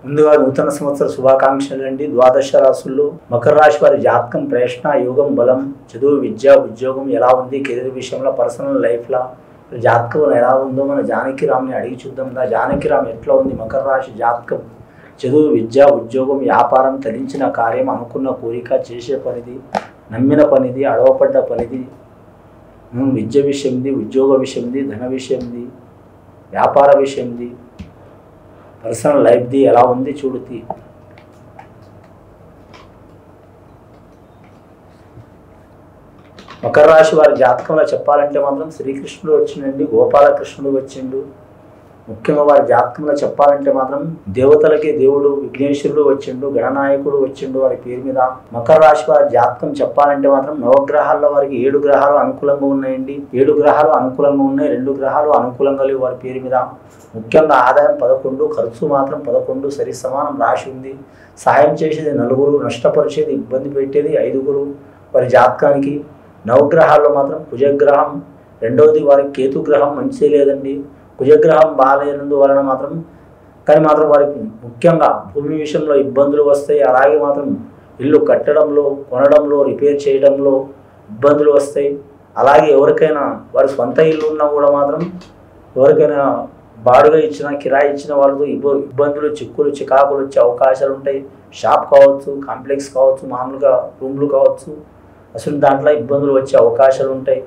ముందుగా నూతన సంవత్సర శుభాకాంక్షలు అండి. ద్వాదశ రాశుల్లో మకర రాశి వారి జాతకం, ప్రయత్న, యోగం, బలం, చదువు, విద్య, ఉద్యోగం ఎలా ఉంది, కెరీర్ విషయంలో, పర్సనల్ లైఫ్లో జాతకం ఎలా ఉందో మన జానకిరామ్ని అడిగి చూద్దాం. జానకిరామ్ ఎట్లా ఉంది? మకర రాశి జాతకం, చదువు, విద్య, ఉద్యోగం, వ్యాపారం, తలించిన కార్యం, అనుకున్న కోరిక, చేసే పనిది, నమ్మిన పనిది, అడవపడ్డ పనిది, విద్య విషయంది, ఉద్యోగ విషయంది, ధన విషయంది, వ్యాపార విషయంది, పర్సనల్ లైఫ్ది ఎలా ఉంది చూడుతి. మకర రాశి వారి జాతకంలో చెప్పాలంటే మాత్రం శ్రీకృష్ణుడు వచ్చిండండి, గోపాలకృష్ణుడు వచ్చిండు. ముఖ్యంగా వారి జాతకంలో చెప్పాలంటే మాత్రం దేవతలకి దేవుడు విఘ్నేశ్వరుడు వచ్చిండు, గణనాయకుడు వచ్చిండు వారి పేరు మీద. మకర రాశి వారి జాతకం చెప్పాలంటే మాత్రం నవగ్రహాల్లో వారికి 7 గ్రహాలు అనుకూలంగా ఉన్నాయండి. 7 గ్రహాలు అనుకూలంగా ఉన్నాయి, 2 గ్రహాలు అనుకూలంగా లేవు వారి పేరు మీద. ముఖ్యంగా ఆదాయం 11, ఖర్చు మాత్రం 11 సరి సమానం రాశి ఉంది. సాయం చేసేది 4, నష్టపరిచేది, ఇబ్బంది పెట్టేది 5 వారి జాతకానికి. నవగ్రహాల్లో మాత్రం కుజగ్రహం, రెండవది వారికి కేతుగ్రహం మంచి లేదండి. కుజగ్రహం బాగాలేనందు వలన మాత్రం వారికి ముఖ్యంగా భూమి విషయంలో ఇబ్బందులు వస్తాయి. అలాగే మాత్రం ఇల్లు కట్టడంలో, కొనడంలో, రిపేర్ చేయడంలో ఇబ్బందులు వస్తాయి. అలాగే ఎవరికైనా వారి సొంత ఇల్లు ఉన్నా కూడా మాత్రం ఎవరికైనా బాడుగా ఇచ్చిన, కిరాయి ఇచ్చిన వాళ్ళతో ఇబ్బందులు, చిక్కులు, చికాకులు వచ్చే అవకాశాలు ఉంటాయి. షాప్ కావచ్చు, కాంప్లెక్స్ కావచ్చు, మామూలుగా రూమ్లు కావచ్చు, అసలు దాంట్లో ఇబ్బందులు వచ్చే అవకాశాలు ఉంటాయి.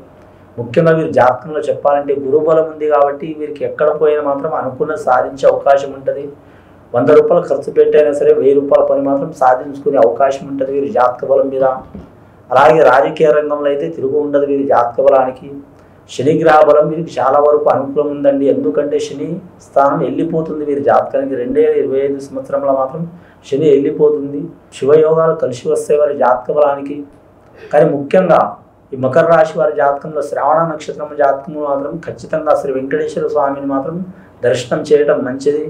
ముఖ్యంగా వీరి జాతకంలో చెప్పాలంటే గురుబలం ఉంది కాబట్టి వీరికి ఎక్కడ పోయినా మాత్రం అనుకున్నది సాధించే అవకాశం ఉంటుంది. 100 రూపాయలు ఖర్చు పెట్టైనా సరే 1000 రూపాయల పని మాత్రం సాధించుకునే అవకాశం ఉంటుంది వీరి జాతక బలం మీద. అలాగే రాజకీయ రంగంలో అయితే తిరుగు ఉండదు వీరి జాతక బలానికి. శని గ్రహ బలం వీరికి చాలా వరకు అనుకూలం ఉందండి. ఎందుకంటే శని స్థానం వెళ్ళిపోతుంది వీరి జాతకానికి. 2025 సంవత్సరంలో మాత్రం శని వెళ్ళిపోతుంది. శివయోగాలు కలిసి వస్తాయి వారి జాతక బలానికి. కానీ ముఖ్యంగా ఈ మకర రాశి వారి జాతకంలో శ్రావణ నక్షత్రం జాతకంలో మాత్రం ఖచ్చితంగా శ్రీ వెంకటేశ్వర స్వామిని మాత్రం దర్శనం చేయడం మంచిది.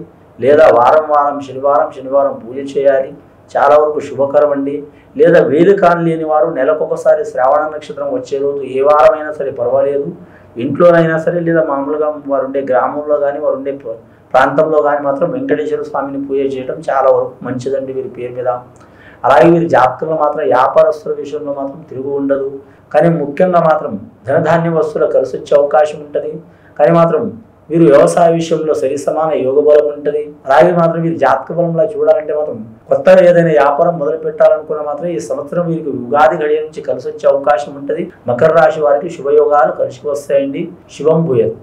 లేదా వారం శనివారం పూజ చేయాలి, చాలా వరకు శుభకరం అండి. లేదా వీలు కాని వారు నెలకొకసారి శ్రావణ నక్షత్రం వచ్చే రోజు ఏ వారమైనా సరే పర్వాలేదు, ఇంట్లోనైనా సరే లేదా మామూలుగా వారు ఉండే గ్రామంలో కానీ వారు ఉండే ప్రాంతంలో కానీ మాత్రం వెంకటేశ్వర స్వామిని పూజ చేయడం చాలా వరకు మంచిదండి వీరి పేరు మీద. అలాగే వీరి జాతకంలో మాత్రం వ్యాపారస్తుల విషయంలో మాత్రం తిరుగు ఉండదు. కానీ ముఖ్యంగా మాత్రం ధనధాన్య వస్తువులు కలిసి వచ్చే అవకాశం ఉంటుంది. కానీ మాత్రం వీరు వ్యవసాయ విషయంలో సరి సమాన యోగ బలం ఉంటుంది. అలాగే మాత్రం వీరి జాతక బలంలో చూడాలంటే మాత్రం కొత్తగా ఏదైనా వ్యాపారం మొదలు పెట్టాలనుకున్న మాత్రం ఈ సంవత్సరం వీరికి ఉగాది గడియ నుంచి కలిసి వచ్చే అవకాశం ఉంటుంది. మకర రాశి వారికి శుభయోగాలు కలిసి వస్తాయండి. శుభం భూయత్.